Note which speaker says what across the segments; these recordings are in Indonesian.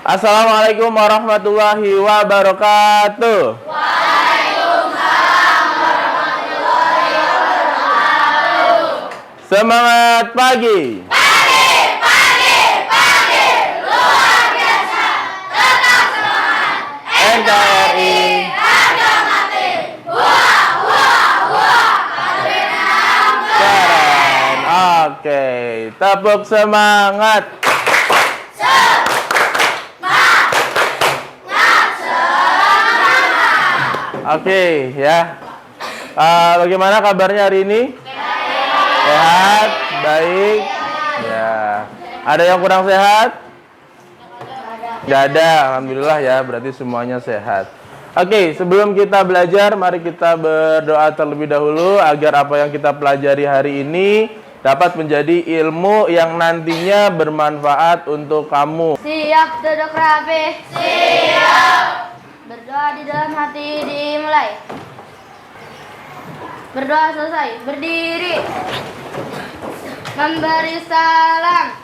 Speaker 1: Assalamualaikum warahmatullahi wabarakatuh. Waalaikumsalam warahmatullahi wabarakatuh. Semangat pagi. Pagi. Luar biasa. Tetap semangat. NKRI. Harga mati. Wah. Keren. Oke, tepuk semangat. Oke, ya. Bagaimana kabarnya hari ini? Sehat, baik. Ya. Ada yang kurang sehat? Gak ada, alhamdulillah ya. Berarti semuanya sehat. Oke, sebelum kita belajar, mari kita berdoa terlebih dahulu agar apa yang kita pelajari hari ini dapat menjadi ilmu yang nantinya bermanfaat untuk kamu.
Speaker 2: Siap, duduk rapi. Siap. Berdoa di dalam hati dimulai. Berdoa selesai, berdiri. Memberi salam.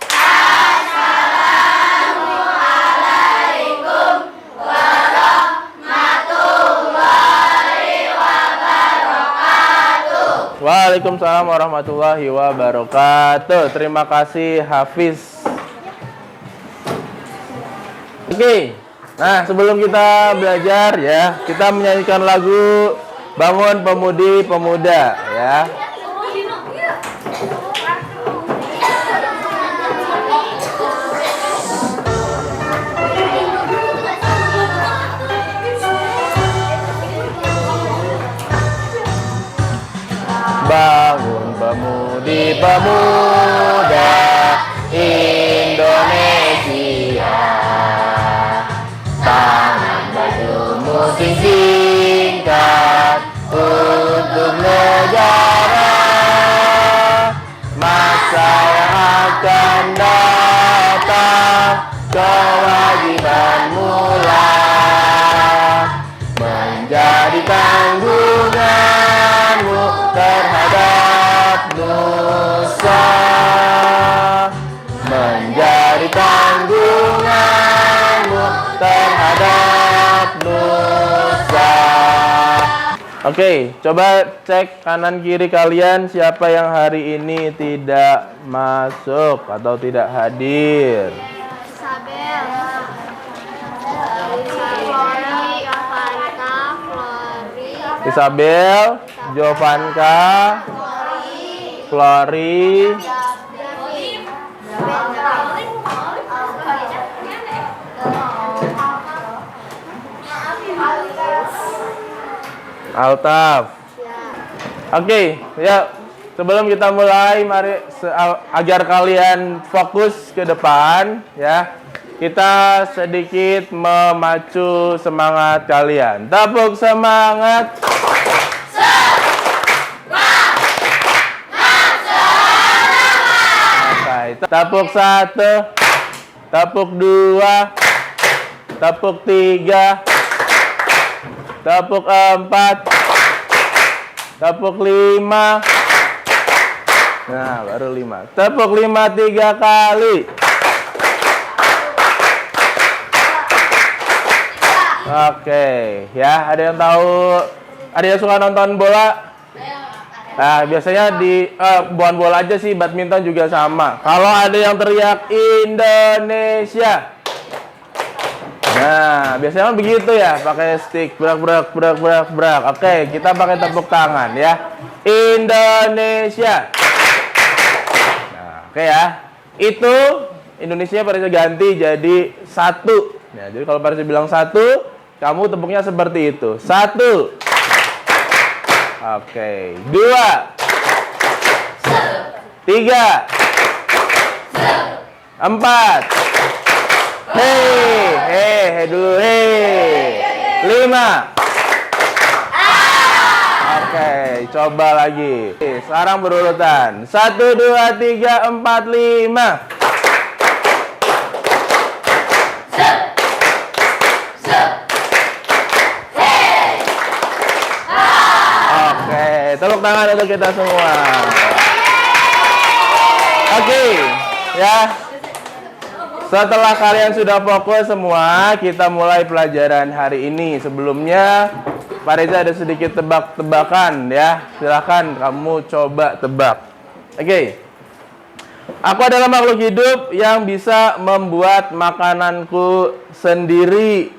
Speaker 2: Assalamualaikum warahmatullahi wabarakatuh.
Speaker 1: Waalaikumsalam warahmatullahi wabarakatuh. Terima kasih Hafiz. Oke. Nah, sebelum kita belajar ya, kita menyanyikan lagu Bangun Pemudi Pemuda ya. Bangun Pemudi Pemuda Indonesia. Tangan bajumu singkat untuk negara. Masa yang akan datang, kewajibanmu lah menjadi tanggunganmu terhadap nusa. Menjadi tanggunganmu terhadap nusa. Oke, coba cek kanan kiri kalian siapa yang hari ini tidak masuk atau tidak hadir. Isabel, Jovanka, Flori, Altaf. Oke, ya. Sebelum kita mulai, mari agar kalian fokus ke depan, ya. Kita sedikit memacu semangat kalian. Tepuk semangat. Oke, tepuk 1, tepuk 2, tepuk 3. Tepuk 4, tepuk 5. Nah, baru 5. Tepuk 5 3 kali. Oke, ya, ada yang tahu, ada yang suka nonton bola? Nah, biasanya bukan bola aja sih, badminton juga sama. Kalau ada yang teriak Indonesia. Nah, biasanya kan begitu ya, pakai stick, brak. Oke, kita pakai tepuk tangan ya. Indonesia. Nah, oke ya. Itu Indonesia pada ganti jadi 1. Nah, jadi kalau pada bilang 1, kamu tepuknya seperti itu. 1. Oke, 2. 3. 4. Hei dulu, hei. 5. Oke, coba lagi. Sekarang berurutan. 1, 2, 3, 4, 5. Oke, tepuk tangan untuk kita semua. Oke, ya. Setelah kalian sudah fokus semua, kita mulai pelajaran hari ini. Sebelumnya, Pak Reza ada sedikit tebak-tebakan ya. Silahkan kamu coba tebak. Oke. Aku adalah makhluk hidup yang bisa membuat makananku sendiri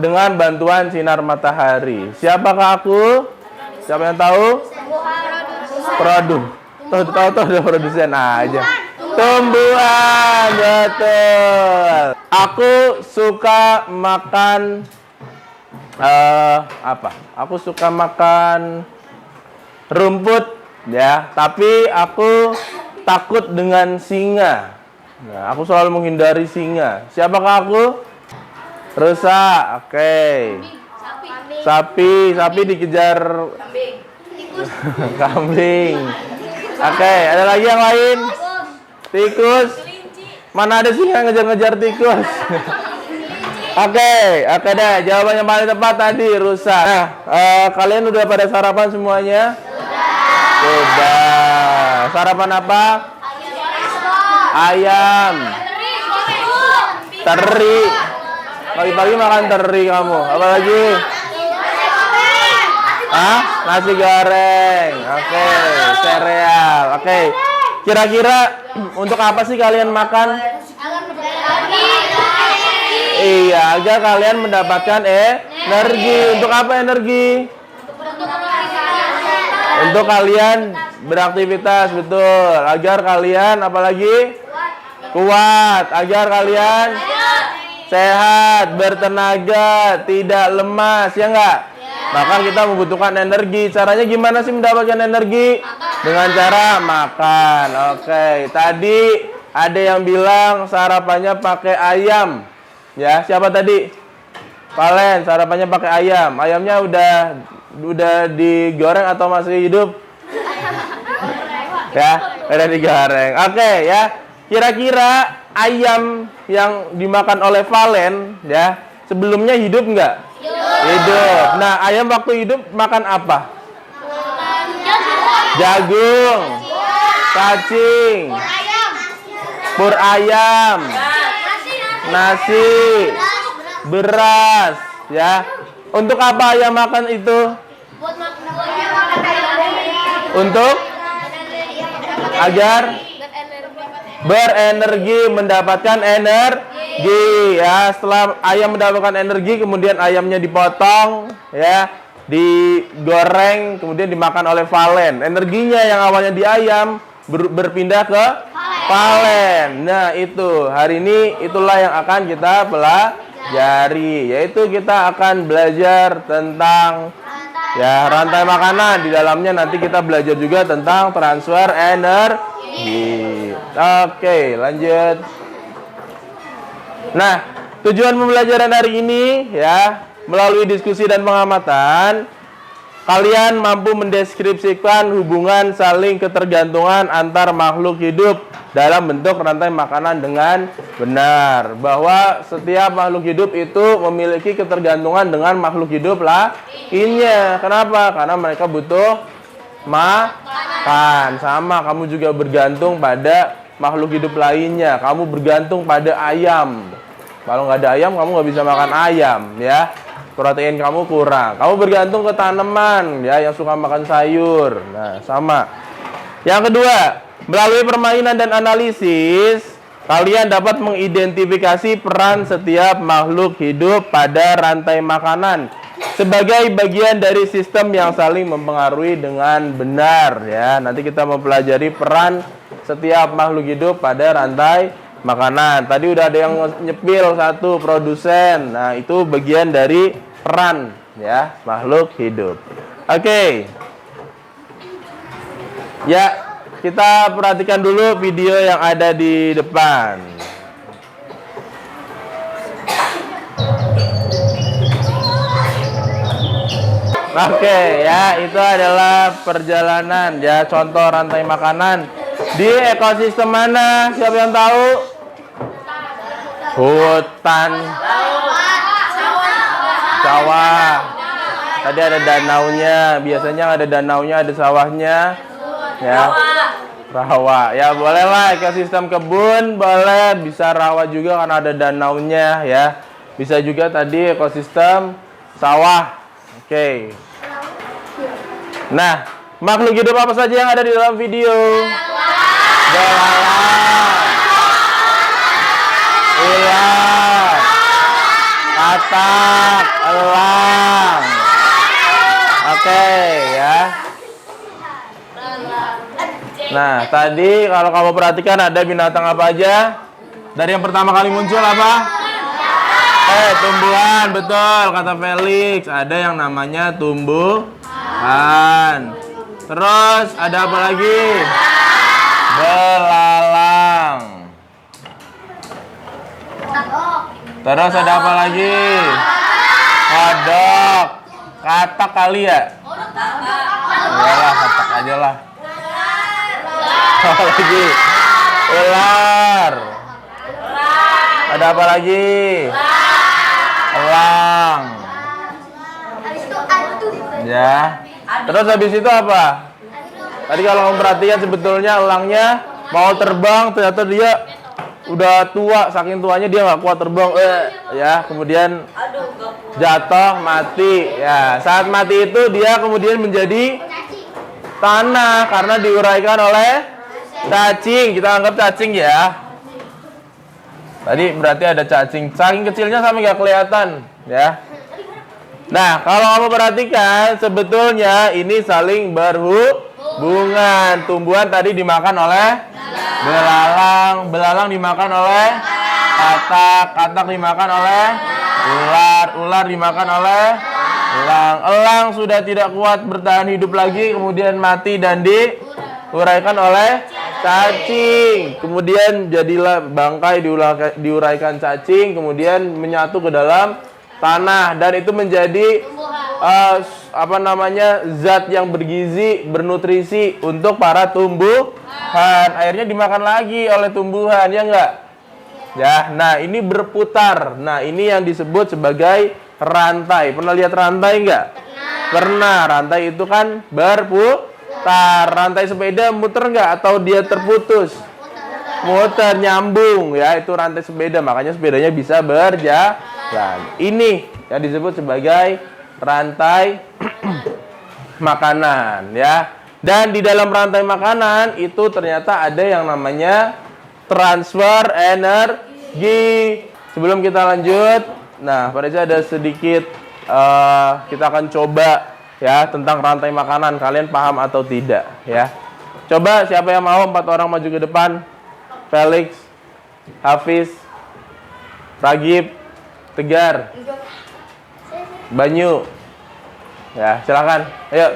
Speaker 1: dengan bantuan sinar matahari. Siapakah aku? Siapa yang tahu? Tahu ada produsen aja. Tumbuhan, betul. Aku suka makan apa? Aku suka makan rumput ya, tapi aku takut dengan singa. Nah, aku selalu menghindari singa. Siapakah aku? Rusa. Oke. Sapi dikejar kambing. Oke, ada lagi yang lain? Tikus. Mana ada singa ngejar-ngejar tikus? Oke deh. Jawaban yang paling tepat tadi rusa. Nah, kalian udah pada sarapan semuanya? Sudah. Sarapan apa? Ayam. Teri. Pagi-pagi makan teri kamu. Apa lagi? Nasi goreng. Oke. Sereal. Oke. Kira-kira untuk apa sih kalian makan? Iya, agar kalian mendapatkan energi. Untuk apa energi? Untuk kalian beraktivitas, betul. Agar kalian apalagi kuat, agar kalian sehat, bertenaga, tidak lemas, ya enggak? Maka kita membutuhkan energi. Caranya gimana sih mendapatkan energi? Dengan cara makan. Oke, tadi ada yang bilang sarapannya pakai ayam. Ya, siapa tadi? Valen, sarapannya pakai ayam. Ayamnya udah digoreng atau masih hidup? Ya, udah digoreng. Oke, ya. Kira-kira ayam yang dimakan oleh Valen, ya, sebelumnya hidup nggak? Hidup. Nah, ayam waktu hidup makan apa? Jagung, cacing, pur ayam, nasi, beras, ya. Untuk apa ayam makan itu? Untuk agar berenergi, mendapatkan energi, ya. Setelah ayam mendapatkan energi, kemudian ayamnya dipotong, ya, digoreng, kemudian dimakan oleh Valen. Energinya yang awalnya di ayam berpindah ke Valen. Nah, itu hari ini itulah yang akan kita pelajari, yaitu kita akan belajar tentang ya rantai makanan. Di dalamnya nanti kita belajar juga tentang transfer energi. Oke, lanjut. Nah, tujuan pembelajaran hari ini ya, melalui diskusi dan pengamatan, kalian mampu mendeskripsikan hubungan saling ketergantungan antar makhluk hidup dalam bentuk rantai makanan dengan benar. Bahwa setiap makhluk hidup itu memiliki ketergantungan dengan makhluk hidup lainnya. Kenapa? Karena mereka butuh makan. Sama, kamu juga bergantung pada makhluk hidup lainnya. Kamu bergantung pada ayam. Kalau nggak ada ayam, kamu nggak bisa makan ayam, ya. Protein kamu kurang. Kamu bergantung ke tanaman, ya, yang suka makan sayur. Nah, sama. Yang kedua, melalui permainan dan analisis, kalian dapat mengidentifikasi peran setiap makhluk hidup pada rantai makanan sebagai bagian dari sistem yang saling mempengaruhi dengan benar, ya. Nanti kita mempelajari peran setiap makhluk hidup pada rantai makanan. Tadi udah ada yang nyepil satu, produsen. Nah, itu bagian dari peran, ya, makhluk hidup. Oke. Ya, kita perhatikan dulu video yang ada di depan. Oke, ya, itu adalah perjalanan, ya, contoh rantai makanan di ekosistem mana? Siapa yang tahu? Hutan, sawah. Tadi ada danaunya. Biasanya ada danaunya, ada sawahnya, ya. Rawa. Ya, boleh lah ekosistem kebun, boleh bisa rawa juga karena ada danaunya ya. Bisa juga tadi ekosistem sawah. Oke. Nah, makhluk hidup apa saja yang ada di dalam video? Belalang, ular, katak, elang. Oke, ya. Nah, tadi kalau kamu perhatikan ada binatang apa aja? Dari yang pertama kali muncul apa? Tumbuhan, betul kata Felix. Ada yang namanya tumbuhan. Terus ada apa lagi? Belalang. Terus ada apa lagi? Kodok. Katak kali ya? Yalah, katak aja lah. Apa lagi? Ular. Ada apa lagi? Elang. Ya. Terus habis itu apa? Tadi kalau kamu perhatikan sebetulnya elangnya mau terbang, ternyata dia udah tua, saking tuanya dia nggak kuat terbang. Ya, kemudian jatuh mati. Ya, saat mati itu dia kemudian menjadi tanah karena diuraikan oleh cacing. Kita anggap cacing ya. Tadi berarti ada cacing. Saking kecilnya sampai nggak kelihatan ya. Nah, kalau kamu perhatikan sebetulnya ini saling berhubungan. Tumbuhan tadi dimakan oleh belalang, belalang dimakan oleh katak, katak dimakan oleh ular, ular dimakan oleh elang. Elang sudah tidak kuat bertahan hidup lagi, kemudian mati dan diuraikan oleh cacing. Kemudian jadilah bangkai diuraikan cacing, kemudian menyatu ke dalam tanah dan itu menjadi zat yang bergizi, bernutrisi untuk para tumbuhan. Akhirnya dimakan lagi oleh tumbuhan, ya enggak? Ya, nah ini berputar. Nah, ini yang disebut sebagai rantai. Pernah lihat rantai enggak? Pernah. Rantai itu kan berputar. Rantai sepeda muter enggak atau dia terputus? Muter, nyambung ya, itu rantai sepeda. Makanya sepedanya bisa berjalan. Ini yang disebut sebagai rantai makanan ya. Dan di dalam rantai makanan itu ternyata ada yang namanya transfer energi. Sebelum kita lanjut, nah pada saat ada sedikit kita akan coba ya tentang rantai makanan. Kalian paham atau tidak ya? Coba siapa yang mau 4 orang maju ke depan? Felix, Hafiz, Ragib, Tegar, Banyu. Ya, silakan. Ayo.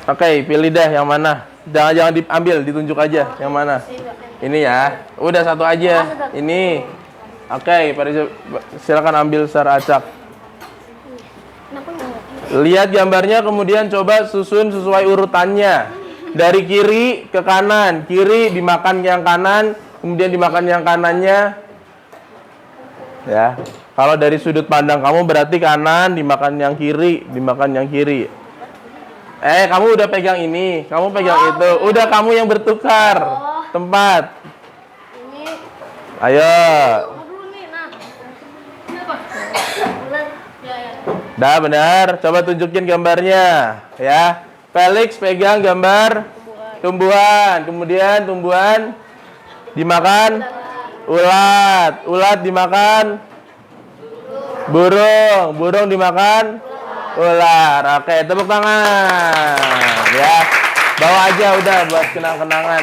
Speaker 1: Oke, pilih deh yang mana. Jangan diambil, ditunjuk aja yang mana. Ini ya. Udah satu aja. Ini. Oke, silakan ambil secara acak. Lihat gambarnya kemudian coba susun sesuai urutannya. Dari kiri ke kanan. Kiri dimakan yang kanan, kemudian dimakan yang kanannya. Ya. Kalau dari sudut pandang kamu berarti kanan dimakan yang kiri, dimakan yang kiri. Kamu udah pegang ini, kamu pegang itu. Udah kamu yang bertukar tempat. Ayo. Dah benar, coba tunjukin gambarnya ya. Felix pegang gambar tumbuhan, kemudian tumbuhan dimakan ulat, ulat dimakan burung, burung dimakan ular. Oke, tepuk tangan ya. Bawa aja udah buat kenang-kenangan.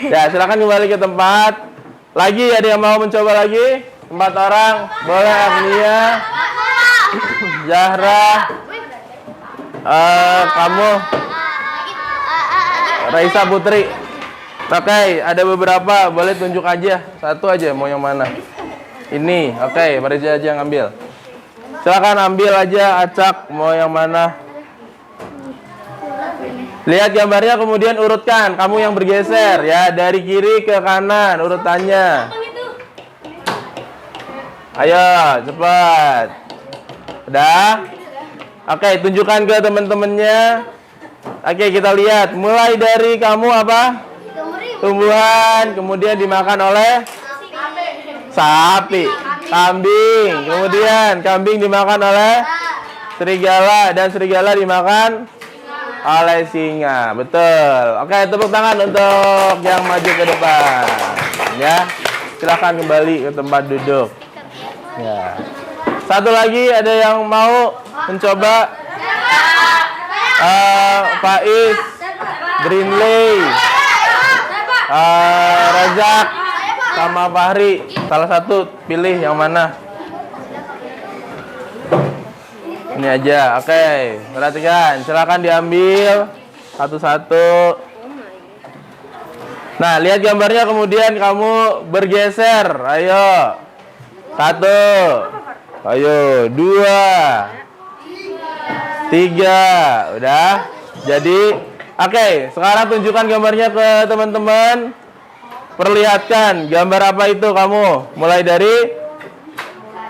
Speaker 1: Ya, silakan kembali ke tempat. Lagi ada yang mau mencoba lagi? 4 orang. Boleh Agnia, Zahra, kamu, Raisa Putri. Oke, ada beberapa. Boleh tunjuk aja. Satu aja, mau yang mana? Ini, oke, mari aja yang ambil. Silakan ambil aja acak, mau yang mana? Lihat gambarnya kemudian urutkan. Kamu yang bergeser ya, dari kiri ke kanan urutannya. Ayo, cepat. Udah? Oke, tunjukkan ke teman-temannya. Oke, kita lihat. Mulai dari kamu apa? Tumbuhan, kemudian dimakan oleh sapi, kambing, kemudian kambing dimakan oleh serigala, dan serigala dimakan oleh singa. Betul. Oke, tepuk tangan untuk yang maju ke depan. Ya, silakan kembali ke tempat duduk. Ya. Satu lagi, ada yang mau mencoba? Faiz, Greenley, Razak, sama Fahri. Salah satu, pilih yang mana? Ini aja. Oke, perhatikan. Silakan diambil satu-satu. Nah, lihat gambarnya, kemudian kamu bergeser. Ayo. 1. Ayo, 2. 3. Udah. Jadi, oke, sekarang tunjukkan gambarnya ke teman-teman. Perlihatkan gambar apa itu kamu. Mulai dari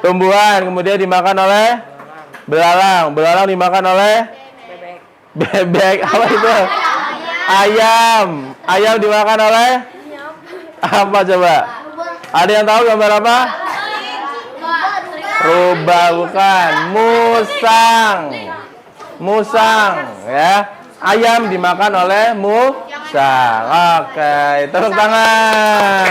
Speaker 1: tumbuhan, kemudian dimakan oleh belalang. Belalang dimakan oleh bebek. Apa itu? Ayam. Ayam dimakan oleh apa coba? Ada yang tahu gambar apa? Rubah, bukan. Musang. Musang, ya. Ayam dimakan oleh musang. Oke, tepuk tangan.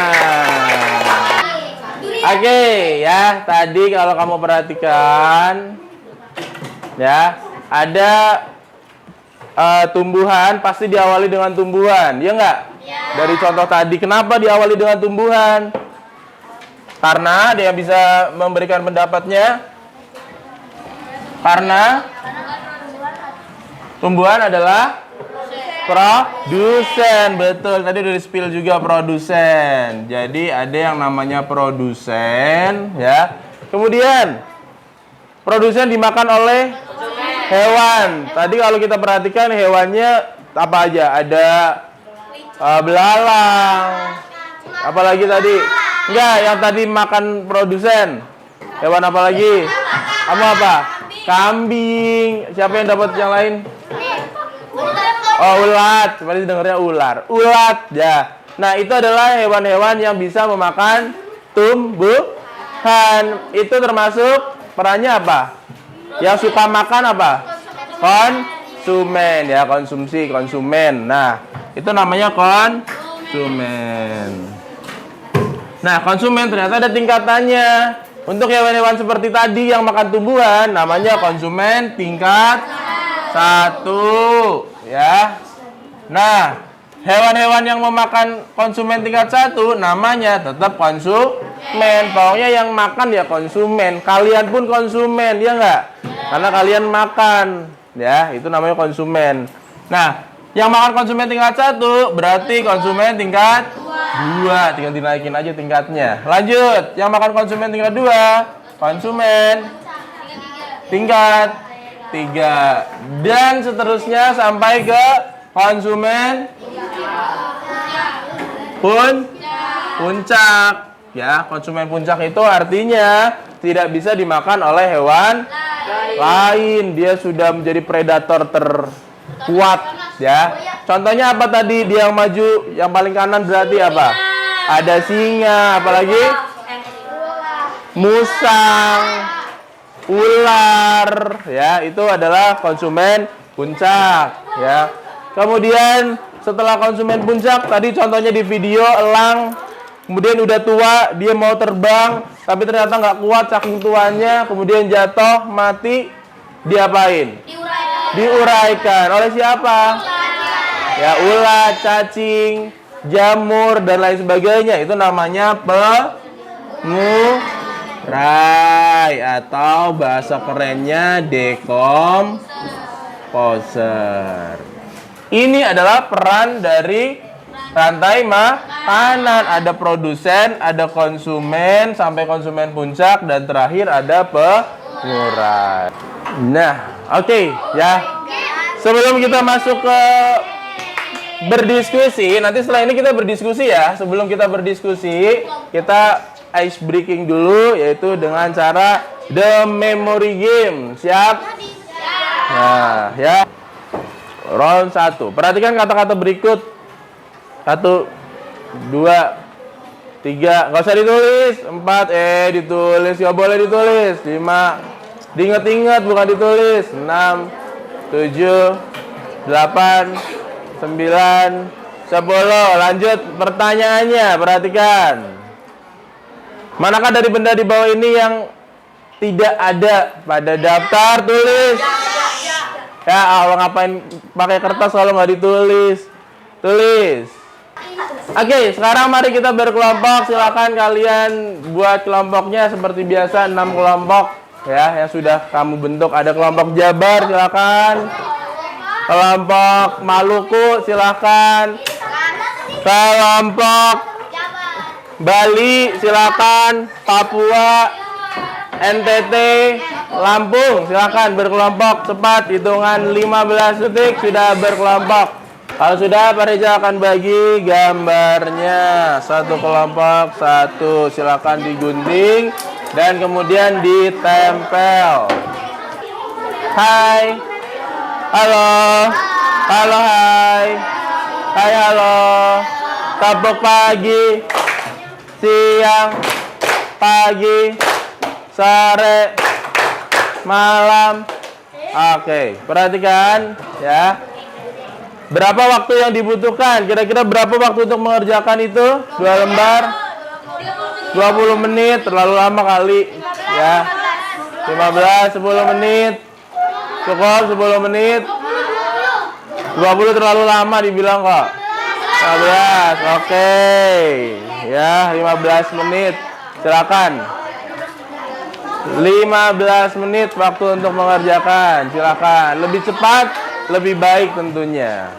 Speaker 1: Oke, ya. Tadi kalau kamu perhatikan, ya, ada tumbuhan pasti diawali dengan tumbuhan, ya enggak? Dari contoh tadi, kenapa diawali dengan tumbuhan? Karena dia bisa memberikan pendapatnya. Karena tumbuhan adalah produsen. Betul, tadi udah di-spill juga produsen. Jadi ada yang namanya produsen, ya. Kemudian produsen dimakan oleh hewan. Tadi kalau kita perhatikan hewannya apa aja? Ada belalang. Apalagi tadi? Enggak, yang tadi makan produsen. Hewan apa lagi? Kamu apa? Kambing. Siapa yang dapat yang lain? Oh, ulat. Tadi dengarnya ular. Ulat, ya. Nah, itu adalah hewan-hewan yang bisa memakan tumbuhan. Itu termasuk perannya apa? Yang suka makan apa? Konsumen, ya, konsumsi, konsumen. Nah, itu namanya konsumen. Nah, konsumen ternyata ada tingkatannya. Untuk hewan-hewan seperti tadi yang makan tumbuhan, namanya konsumen tingkat 1, ya. Nah, hewan-hewan yang memakan konsumen tingkat 1 namanya tetap konsumen. Pokoknya yang makan ya konsumen. Kalian pun konsumen, ya enggak? Karena kalian makan, ya, itu namanya konsumen. Nah, yang makan konsumen tingkat 1 berarti konsumen tingkat 2. Tinggal dinaikin aja tingkatnya. Lanjut, yang makan konsumen tingkat 2, konsumen tingkat 3. Dan seterusnya sampai ke konsumen puncak. Ya, konsumen puncak itu artinya tidak bisa dimakan oleh hewan lain. Dia sudah menjadi predator terkuat, ya. Contohnya apa tadi? Dia yang maju, yang paling kanan berarti apa? Ada singa, apalagi? Musang, ular, ya. Itu adalah konsumen puncak, ya. Kemudian setelah konsumen puncak, tadi contohnya di video elang. Kemudian udah tua, dia mau terbang, tapi ternyata nggak kuat saking tuanya, kemudian jatuh, mati, diapain? Diuraikan. Oleh siapa? Ya, ulat, cacing, jamur, dan lain sebagainya. Itu namanya pengurai, atau bahasa kerennya decomposer. Ini adalah peran dari rantai makanan. Ada produsen, ada konsumen, sampai konsumen puncak, dan terakhir ada pengurai. Nah, oke, ya. Sebelum kita masuk ke berdiskusi, nanti setelah ini kita berdiskusi, ya. Sebelum kita berdiskusi, kita ice breaking dulu, yaitu dengan cara the memory game. Siap? Nah, ya. Round 1. Perhatikan kata-kata berikut. 1, 2, 3. Nggak usah ditulis. 4. Ditulis. Nggak boleh ditulis. 5. Diingat-ingat bukan ditulis. 6, 7, 8, 9, 10. Lanjut pertanyaannya. Perhatikan. Manakah dari benda di bawah ini yang tidak ada pada daftar tulis? Ya, kalau ngapain pakai kertas kalau nggak ditulis? Tulis. Oke, sekarang mari kita berkelompok. Silakan kalian buat kelompoknya seperti biasa, 6 kelompok ya yang sudah kamu bentuk. Ada kelompok Jabar, silakan. Kelompok Maluku, silakan. Kelompok Bali, silakan. Papua, NTT, Lampung, silakan berkelompok. Cepat, hitungan 15 detik sudah berkelompok. Kalau sudah, Pak Reza akan bagi gambarnya. Satu kelompok, satu. Silakan digunting dan kemudian ditempel. Hai. Halo. Halo, hai. Hai, halo. Tepuk pagi. Siang. Pagi. Sore. Malam. Oke, perhatikan ya. Berapa waktu yang dibutuhkan? Kira-kira berapa waktu untuk mengerjakan itu? 2 lembar? 20 menit, terlalu lama kali ya. 15, 10 menit. Cukup 10 menit. 20 terlalu lama dibilang kok. 15, oke. Ya, 15 menit. Silakan. 15 menit waktu untuk mengerjakan. Silakan. Lebih cepat, lebih baik tentunya.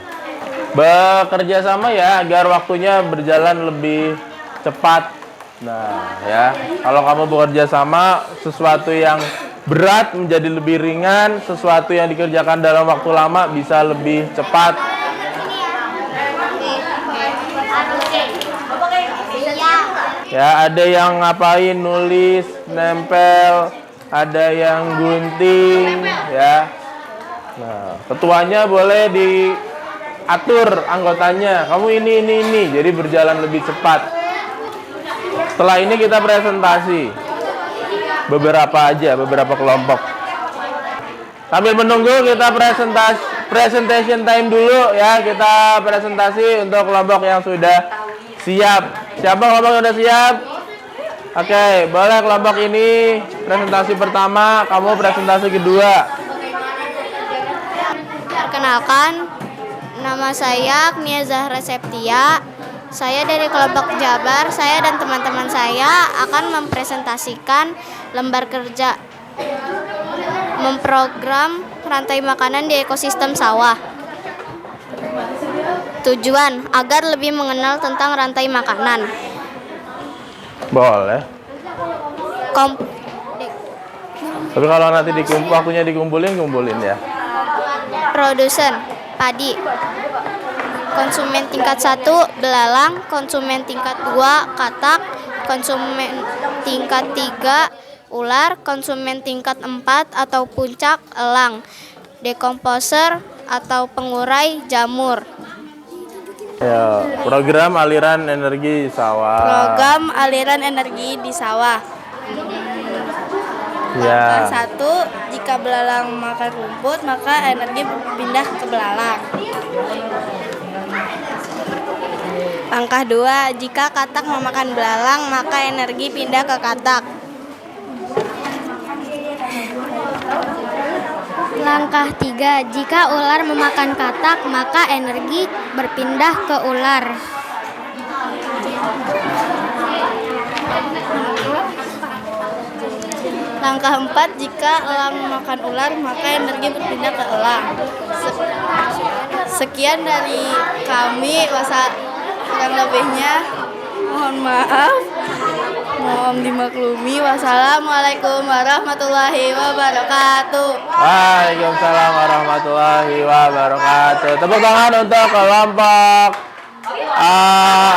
Speaker 1: Bekerja sama ya agar waktunya berjalan lebih cepat. Nah, ya. Kalau kamu bekerja sama, sesuatu yang berat menjadi lebih ringan, sesuatu yang dikerjakan dalam waktu lama bisa lebih cepat. Ya, ada yang ngapain, nulis, nempel, ada yang gunting, ya. Nah, ketuanya boleh diatur anggotanya. Kamu ini. Jadi berjalan lebih cepat. Setelah ini kita presentasi. Beberapa kelompok. Sambil menunggu kita presentation time dulu ya. Kita presentasi untuk kelompok yang sudah siap. Siapa kelompok yang sudah siap? Oke, boleh kelompok ini presentasi pertama, kamu presentasi kedua.
Speaker 2: Perkenalkan, nama saya Agnia Zahra Septia. Saya dari kelompok Jabar. Saya dan teman-teman saya akan mempresentasikan lembar kerja memprogram rantai makanan di ekosistem sawah. Tujuan agar lebih mengenal tentang rantai makanan.
Speaker 1: Boleh. Tapi kalau nanti waktunya kumpulin ya.
Speaker 2: Produsen padi. Konsumen tingkat 1 belalang, konsumen tingkat 2 katak, konsumen tingkat 3 ular, konsumen tingkat 4 atau puncak elang, dekomposer atau pengurai jamur.
Speaker 1: Ya, program aliran energi sawah.
Speaker 2: Program aliran energi di sawah.
Speaker 1: Ya.
Speaker 2: Langkah 1, jika belalang makan rumput, maka energi berpindah ke belalang. Langkah 2, jika katak memakan belalang, maka energi pindah ke katak. Langkah 3, jika ular memakan katak, maka energi berpindah ke ular. Langkah 4, jika elang memakan ular, maka energi berpindah ke elang. Sekian dari kami, kurang lebihnya mohon maaf, mohon dimaklumi. Wassalamualaikum warahmatullahi wabarakatuh.
Speaker 1: Waalaikumsalam warahmatullahi wabarakatuh. Tepuk tangan untuk kelompok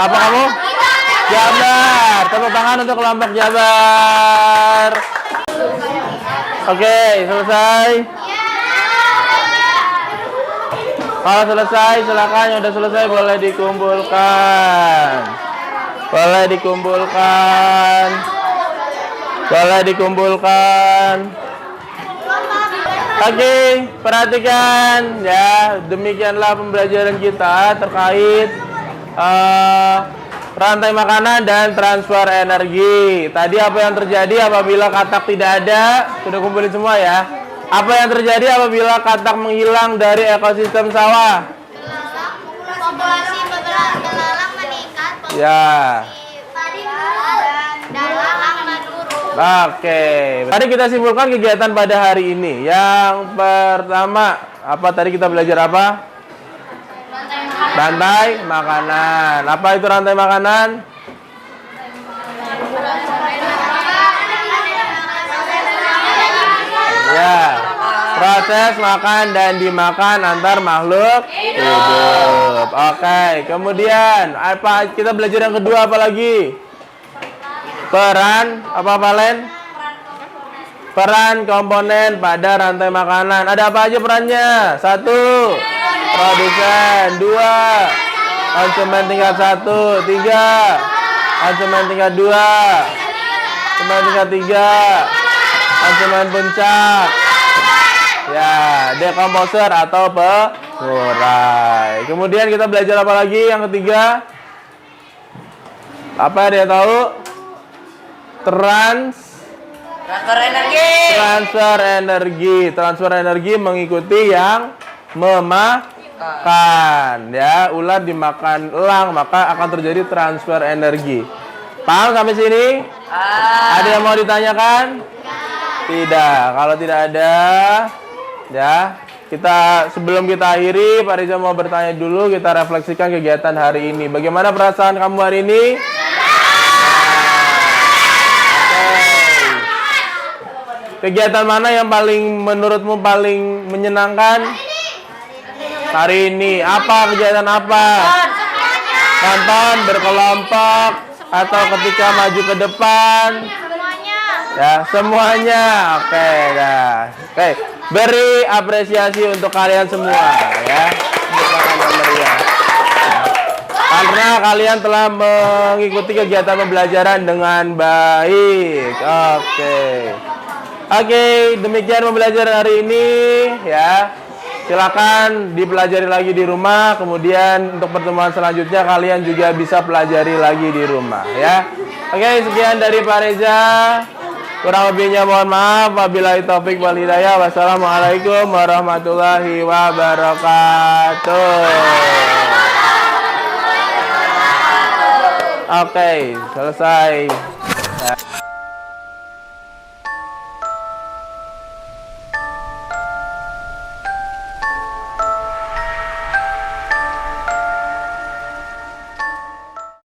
Speaker 1: apa kamu? Jabar. Tepuk tangan untuk kelompok Jabar. Oke, selesai. Kalau selesai, silakan. Yang udah selesai boleh dikumpulkan. Boleh dikumpulkan. Boleh dikumpulkan. Oke, perhatikan ya. Demikianlah pembelajaran kita terkait rantai makanan dan transfer energi. Tadi apa yang terjadi apabila katak tidak ada? Sudah kumpulin semua ya. Apa yang terjadi apabila katak menghilang dari ekosistem sawah?
Speaker 2: Populasi belalang meningkat,
Speaker 1: Ya.
Speaker 2: dalang menurun.
Speaker 1: Oke. Tadi kita simpulkan kegiatan pada hari ini. Yang pertama, apa tadi kita belajar apa? Rantai makanan. Apa itu rantai makanan? Ya, proses makan dan dimakan antar makhluk hidup. Oke, kemudian apa kita belajar yang kedua apa lagi? Peran apa Valen? Peran komponen pada rantai makanan. Ada apa aja perannya? 1. Produsen. 2. Konsumen tingkat 1. 3. Konsumen tingkat 2. Konsumen tingkat 3. Konsumen puncak. Ya, dekomposer atau pengurai. Kemudian kita belajar apa lagi yang ketiga? Apa dia tahu? Transfer energi mengikuti yang memakan. Ya, ular dimakan elang maka akan terjadi transfer energi. Paham sampai sini? Ada yang mau ditanyakan? Tidak. Kalau tidak ada, ya kita sebelum kita akhiri, Pak Riza mau bertanya dulu. Kita refleksikan kegiatan hari ini. Bagaimana perasaan kamu hari ini? Kegiatan mana yang menurutmu paling menyenangkan? Hari ini. Apa kegiatan apa? Nonton berkelompok atau ketika maju ke depan? Ya, semuanya. Oke, dah. Oke, beri apresiasi untuk kalian semua ya. Karena kalian telah mengikuti kegiatan pembelajaran dengan baik. Oke, demikian pembelajaran hari ini ya. Silakan dipelajari lagi di rumah. Kemudian untuk pertemuan selanjutnya kalian juga bisa pelajari lagi di rumah ya. Oke, sekian dari Pak Reza. Kurang lebihnya mohon maaf. Wabillahi taufik wal hidayah. Wassalamualaikum warahmatullahi wabarakatuh. Oke, selesai.